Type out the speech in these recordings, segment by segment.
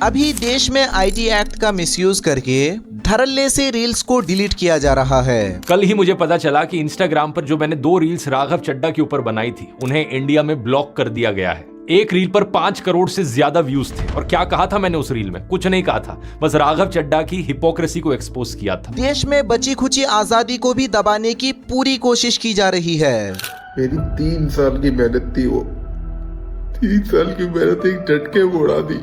अभी देश में आईटी एक्ट का मिसयूज करके धड़ल्ले से रील्स को डिलीट किया जा रहा है। कल ही मुझे पता चला कि इंस्टाग्राम पर जो मैंने 2 रील्स राघव चड्ढा के ऊपर बनाई थी उन्हें इंडिया में ब्लॉक कर दिया गया है। एक रील पर 5 करोड़ से ज्यादा व्यूज थे। और क्या कहा था मैंने उस रील में? कुछ नहीं कहा था, बस राघव चड्ढा की हिपोक्रेसी को एक्सपोज किया था। देश में बची खुची आजादी को भी दबाने की पूरी कोशिश की जा रही है। मेरी 3 साल की मेहनत थी, वो 3 साल की मेहनत एक झटके में उड़ा दी।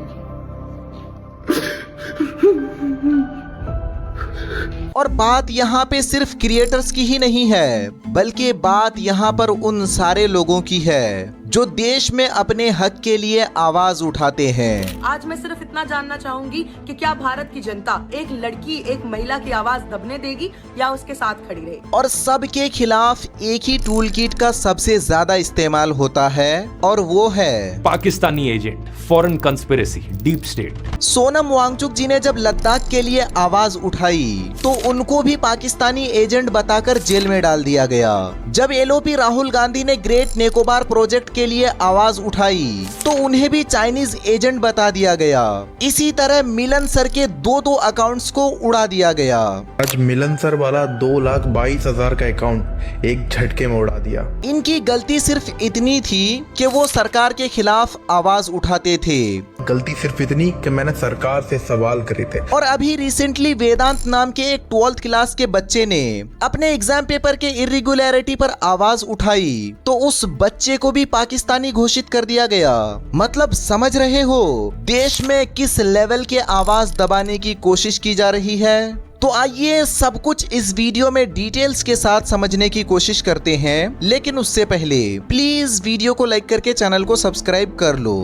और बात यहाँ पे सिर्फ क्रिएटर्स की ही नहीं है, बल्कि बात यहाँ पर उन सारे लोगों की है जो देश में अपने हक के लिए आवाज उठाते हैं। आज मैं सिर्फ इतना जानना चाहूंगी कि क्या भारत की जनता एक लड़की, एक महिला की आवाज दबने देगी या उसके साथ खड़ी रहेगी? और सबके खिलाफ एक ही टूल किट का सबसे ज्यादा इस्तेमाल होता है और वो है Pakistani agent, foreign conspiracy, deep state. Sonam Wangchuk ji ने जब लद्दाख के लिए आवाज उठाई तो उनको भी पाकिस्तानी एजेंट बताकर जेल में डाल दिया गया। जब एलओपी राहुल गांधी ने ग्रेट निकोबार प्रोजेक्ट के लिए आवाज उठाई तो उन्हें भी चाइनीज एजेंट बता दिया गया। इसी तरह मिलन सर के 2 अकाउंट्स को उड़ा दिया गया। आज मिलन सर वाला 2,22,000 का अकाउंट एक झटके में उड़ा दिया। इनकी गलती सिर्फ इतनी थी कि वो सरकार के खिलाफ आवाज उठाते थे। गलती सिर्फ इतनी कि मैंने सरकार से सवाल करे थे। और अभी रिसेंटली वेदांत नाम के एक 12th क्लास के बच्चे ने अपने एग्जाम पेपर के इर्रेगुलरिटी पर आवाज उठाई तो उस बच्चे को भी पाकिस्तानी घोषित कर दिया गया। मतलब समझ रहे हो देश में किस लेवल के आवाज दबाने की कोशिश की जा रही है। तो आइए सब कुछ इस वीडियो में डिटेल्स के साथ समझने की कोशिश करते हैं, लेकिन उससे पहले प्लीज वीडियो को लाइक करके चैनल को सब्सक्राइब कर लो।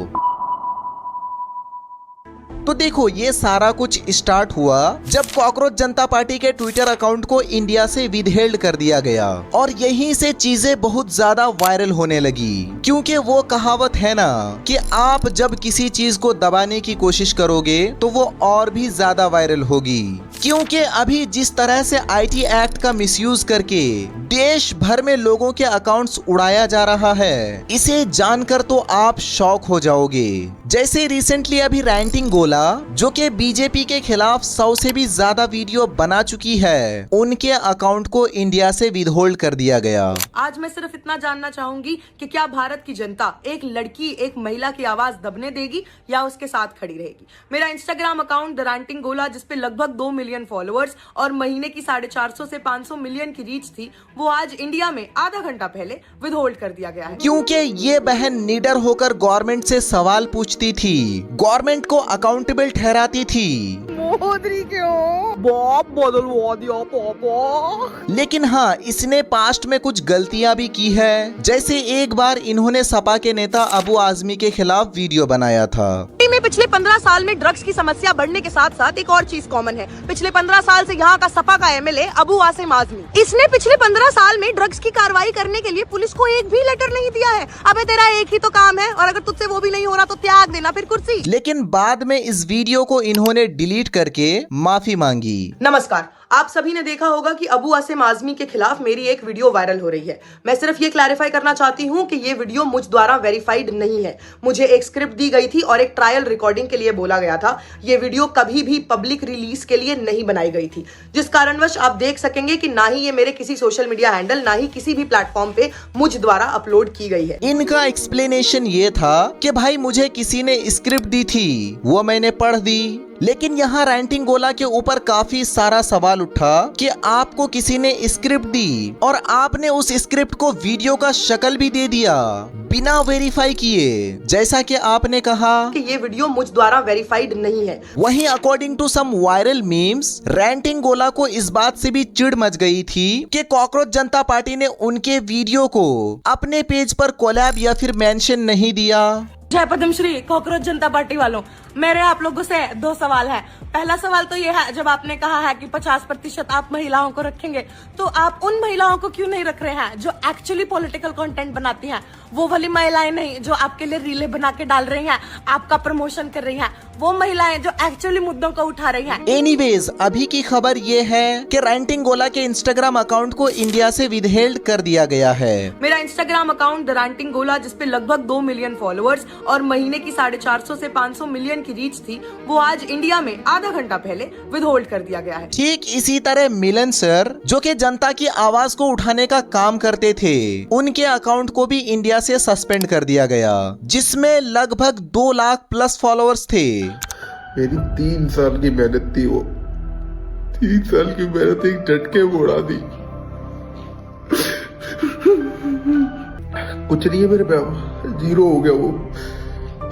तो देखो ये सारा कुछ स्टार्ट हुआ जब कॉकरोच जनता पार्टी के ट्विटर अकाउंट को इंडिया से विदहेल्ड कर दिया गया और यहीं से चीजें बहुत ज्यादा वायरल होने लगी। क्योंकि वो कहावत है ना कि आप जब किसी चीज को दबाने की कोशिश करोगे तो वो और भी ज्यादा वायरल होगी। क्योंकि अभी जिस तरह से आईटी एक्ट का मिसयूज करके देश भर में लोगों के अकाउंट्स उड़ाया जा रहा है, इसे जानकर तो आप शॉक हो जाओगे। जैसे रिसेंटली अभी रैंटिंग गोला जो कि बीजेपी के खिलाफ 100 से भी ज्यादा वीडियो बना चुकी है, उनके अकाउंट को इंडिया से विदहोल्ड कर दिया गया। आज मैं सिर्फ इतना जानना चाहूंगी कि क्या भारत की जनता एक लड़की, एक महिला की आवाज दबने देगी या उसके साथ खड़ी रहेगी? मेरा इंस्टाग्राम अकाउंट द रैंटिंग गोला, जिसपे लगभग 2 मिलियन फॉलोअर्स और महीने की 450 से 500 मिलियन की रीच थी, वो आज इंडिया में आधा घंटा पहले विदहोल्ड कर दिया गया है। क्योंकि ये बहन निडर होकर गवर्नमेंट से सवाल पूछती थी, गवर्नमेंट को अकाउंटेबल ठहराती थी। मोदी क्यों बाप बदलवा दिया पापा? लेकिन हाँ, इसने पास्ट में कुछ गलतियां भी की है। जैसे एक बार इन्होंने सपा के नेता अबू आजमी के खिलाफ वीडियो बनाया था। में पिछले 15 साल में ड्रग्स की समस्या बढ़ने के साथ साथ एक और चीज कॉमन है। पिछले 15 साल से यहाँ का सपा का एमएलए अबू आसिम आजमी, इसने पिछले 15 साल में ड्रग्स की कार्रवाई करने के लिए पुलिस को एक भी लेटर नहीं दिया है। अबे तेरा एक ही तो काम है और अगर तुझसे वो भी नहीं हो रहा तो त्याग देना फिर कुर्सी। लेकिन बाद में इस वीडियो को इन्होंने डिलीट करके माफी मांगी। नमस्कार, आप सभी ने देखा होगा कि अबू आसिम आजमी के खिलाफ मेरी एक वीडियो वायरल हो रही है। मैं सिर्फ ये क्लैरिफाई करना चाहती हूँ कि ये वीडियो मुझ द्वारा वेरीफाइड नहीं है। मुझे एक स्क्रिप्ट दी गई थी और एक ट्रायल रिकॉर्डिंग के लिए बोला गया था। ये वीडियो कभी भी पब्लिक रिलीज के लिए नहीं बनाई गई थी, जिस कारणवश आप देख सकेंगे कि ना ही ये मेरे किसी सोशल मीडिया हैंडल, ना ही किसी भी प्लेटफॉर्म पे मुझ द्वारा अपलोड की गई है। इनका एक्सप्लेनेशन ये था कि भाई मुझे किसी ने स्क्रिप्ट दी थी, वो मैंने पढ़ दी। लेकिन यहाँ रैंटिंग गोला के ऊपर काफी सारा सवाल उठा कि आपको किसी ने स्क्रिप्ट दी और आपने उस स्क्रिप्ट को वीडियो का शक्ल भी दे दिया बिना वेरीफाई किए, जैसा कि आपने कहा कि ये वीडियो मुझ द्वारा वेरीफाइड नहीं है। वहीं according to some viral memes, ranting गोला को इस बात से भी चिढ़ मच गई थी कि कॉकरोच जनता पार्टी ने उनके वीडियो को अपने पेज पर कोलैब या फिर मेंशन नहीं दिया। जय पद्मश्री कॉकरोच जनता पार्टी वालों, मेरे आप लोगों से 2 सवाल है। पहला सवाल तो ये है, जब आपने कहा है कि 50% आप महिलाओं को रखेंगे, तो आप उन महिलाओं को क्यों नहीं रख रहे हैं जो एक्चुअली पॉलिटिकल कंटेंट बनाती हैं? वो वाली महिलाएं नहीं जो आपके लिए रीलें बना के डाल रही हैं, आपका प्रमोशन कर रही हैं। वो महिलाएं जो एक्चुअली मुद्दों को उठा रही हैं। एनीवेज, अभी की खबर ये है कि रैंटिंग गोला के इंस्टाग्राम अकाउंट को इंडिया से विदहेल्ड कर दिया गया है। मेरा इंस्टाग्राम अकाउंट द रैंटिंग गोला, जिसपे लगभग 2 मिलियन फॉलोअर्स और महीने की 450 से 500 मिलियन की रीच थी, वो आज इंडिया में आधा घंटा पहले विदहोल्ड कर दिया गया है। ठीक इसी तरह मिलन सर, जो कि जनता की आवाज को उठाने का काम करते थे, उनके अकाउंट को भी इंडिया से सस्पेंड कर दिया गया, जिसमें लगभग 2 लाख प्लस फॉलोअर्स थे। मेरी 3 साल की मेहनत थी, वो 3 साल की मेहनत एक झटके में उड़ा दी। कुछ नहीं है मेरे पे, जीरो हो गया वो।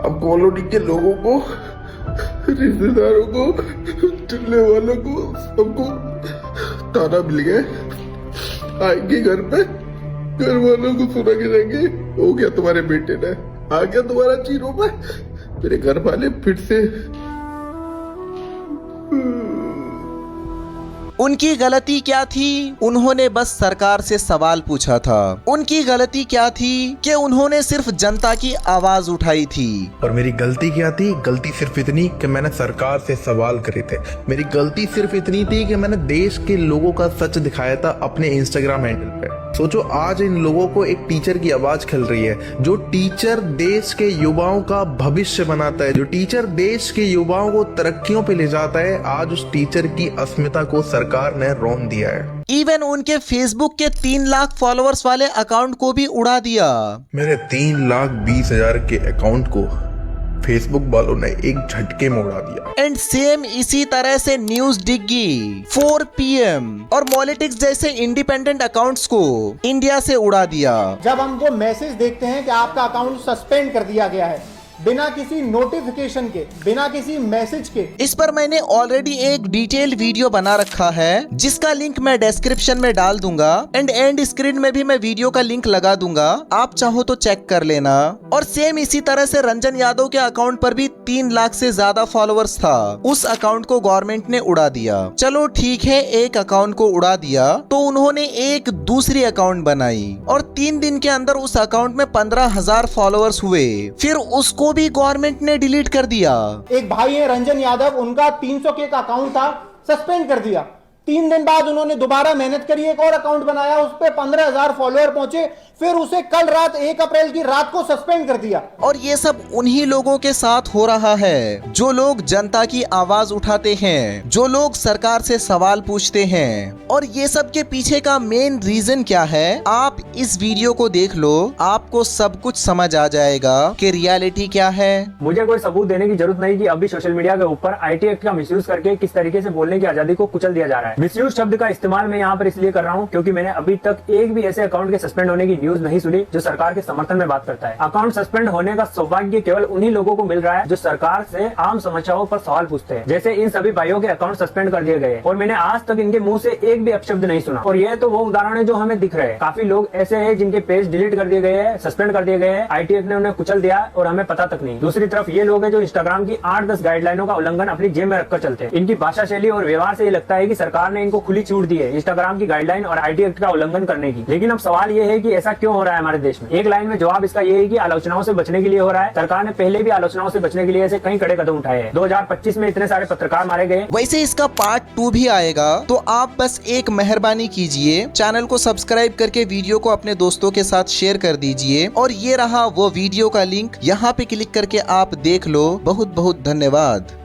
अब कॉलोनी के लोगों को, रिश्तेदारों को, चलने वालों को, सबको ताना मिल गया। आएंगे घर पे, घर वालों को सुना के जाएंगे, हो गया तुम्हारे बेटे ने, आ गया तुम्हारा जीरो पे। मेरे घर वाले फिर से उनकी गलती क्या थी? उन्होंने बस सरकार से सवाल पूछा था। उनकी गलती क्या थी कि उन्होंने सिर्फ जनता की आवाज उठाई थी। और मेरी गलती क्या थी? गलती सिर्फ इतनी कि मैंने सरकार से सवाल करे थे। मेरी गलती सिर्फ इतनी थी कि मैंने देश के लोगों का सच दिखाया था अपने इंस्टाग्राम हैंडल पे। सोचो, आज इन लोगों को एक टीचर की आवाज खिल रही है। जो टीचर देश के युवाओं का भविष्य बनाता है, जो टीचर देश के युवाओं को तरक्कियों पे ले जाता है, आज उस टीचर की अस्मिता को सरकार ने रौंद दिया है। इवन उनके फेसबुक के 3 लाख फॉलोअर्स वाले अकाउंट को भी उड़ा दिया। मेरे 3,20,000 के अकाउंट को फेसबुक वालों ने एक झटके में उड़ा दिया। एंड सेम इसी तरह से न्यूज डिग्गी, 4 PM और मॉलिटिक्स जैसे इंडिपेंडेंट अकाउंट्स को इंडिया से उड़ा दिया। जब हमको मैसेज देखते हैं कि आपका अकाउंट सस्पेंड कर दिया गया है, बिना किसी नोटिफिकेशन के, बिना किसी मैसेज के। इस पर मैंने ऑलरेडी एक डिटेल्ड वीडियो बना रखा है, जिसका लिंक मैं डिस्क्रिप्शन में डाल दूंगा एंड एंड स्क्रीन में भी मैं वीडियो का लिंक लगा दूंगा, आप चाहो तो चेक कर लेना। और सेम इसी तरह से रंजन यादव के अकाउंट पर भी 3 लाख से ज्यादा फॉलोअर्स था। उस अकाउंट को गवर्नमेंट ने उड़ा दिया। चलो ठीक है, एक अकाउंट को उड़ा दिया तो उन्होंने एक दूसरी अकाउंट बनाई और 3 दिन के अंदर उस अकाउंट में 15,000 फॉलोअर्स हुए। फिर उसको भी गवर्नमेंट ने डिलीट कर दिया। एक भाई है रंजन यादव, उनका 300 के का अकाउंट था, सस्पेंड कर दिया। 3 दिन बाद उन्होंने दोबारा मेहनत करी, एक और अकाउंट बनाया, उस पे 15,000 फॉलोअर पहुंचे, फिर उसे कल रात 1 अप्रैल की रात को सस्पेंड कर दिया। और ये सब उन्हीं लोगों के साथ हो रहा है जो लोग जनता की आवाज उठाते हैं, जो लोग सरकार से सवाल पूछते हैं। और ये सब के पीछे का मेन रीजन क्या है, आप इस वीडियो को देख लो, आपको सब कुछ समझ आ जाएगा कि रियलिटी क्या है। मुझे कोई सबूत देने की जरूरत नहीं कि अभी सोशल मीडिया के ऊपर IT एक्ट का मिसयूज करके किस तरीके से बोलने की आजादी को कुचल दिया जा रहा है। मिसयूज शब्द का इस्तेमाल मैं यहाँ पर इसलिए कर रहा हूँ क्योंकि मैंने अभी तक एक भी ऐसे अकाउंट के सस्पेंड होने की न्यूज नहीं सुनी जो सरकार के समर्थन में बात करता है। अकाउंट सस्पेंड होने का सौभाग्य केवल उन्हीं लोगों को मिल रहा है जो सरकार से आम समस्याओं पर सवाल पूछते हैं। जैसे इन सभी भाइयों के अकाउंट सस्पेंड कर दिए गए और मैंने आज तक इनके मुंह से एक भी अपशब्द नहीं सुना। और ये तो वो उदाहरण है जो हमें दिख रहे हैं। काफी लोग ऐसे हैं जिनके पेज डिलीट कर दिए गए हैं, सस्पेंड कर दिए गए हैं, IT एक्ट ने उन्हें कुचल दिया और हमें पता तक नहीं। दूसरी तरफ ये लोग हैं जो इंस्टाग्राम की 8-10 गाइडलाइनों का उल्लंघन अपनी जेब में रखकर चलते हैं। इनकी भाषा शैली और व्यवहार से ये लगता है कि सरकार ने इनको खुली छूट दी है इंस्टाग्राम की गाइडलाइन और IT एक्ट का उल्लंघन करने की। लेकिन अब सवाल ये है कि ऐसा क्यों हो रहा है हमारे देश में। एक लाइन में जवाब इसका ये है कि आलोचनाओं से बचने के लिए हो रहा है। सरकार ने पहले भी आलोचनाओं से बचने के लिए ऐसे कई कड़े कदम उठाए हैं। 2025 में इतने सारे पत्रकार मारे गए। वैसे इसका पार्ट 2 भी आएगा, तो आप बस एक मेहरबानी कीजिए, चैनल को सब्सक्राइब करके वीडियो को अपने दोस्तों के साथ शेयर कर दीजिए। और ये रहा वो वीडियो का लिंक, यहाँ पे क्लिक करके आप देख लो। बहुत बहुत धन्यवाद।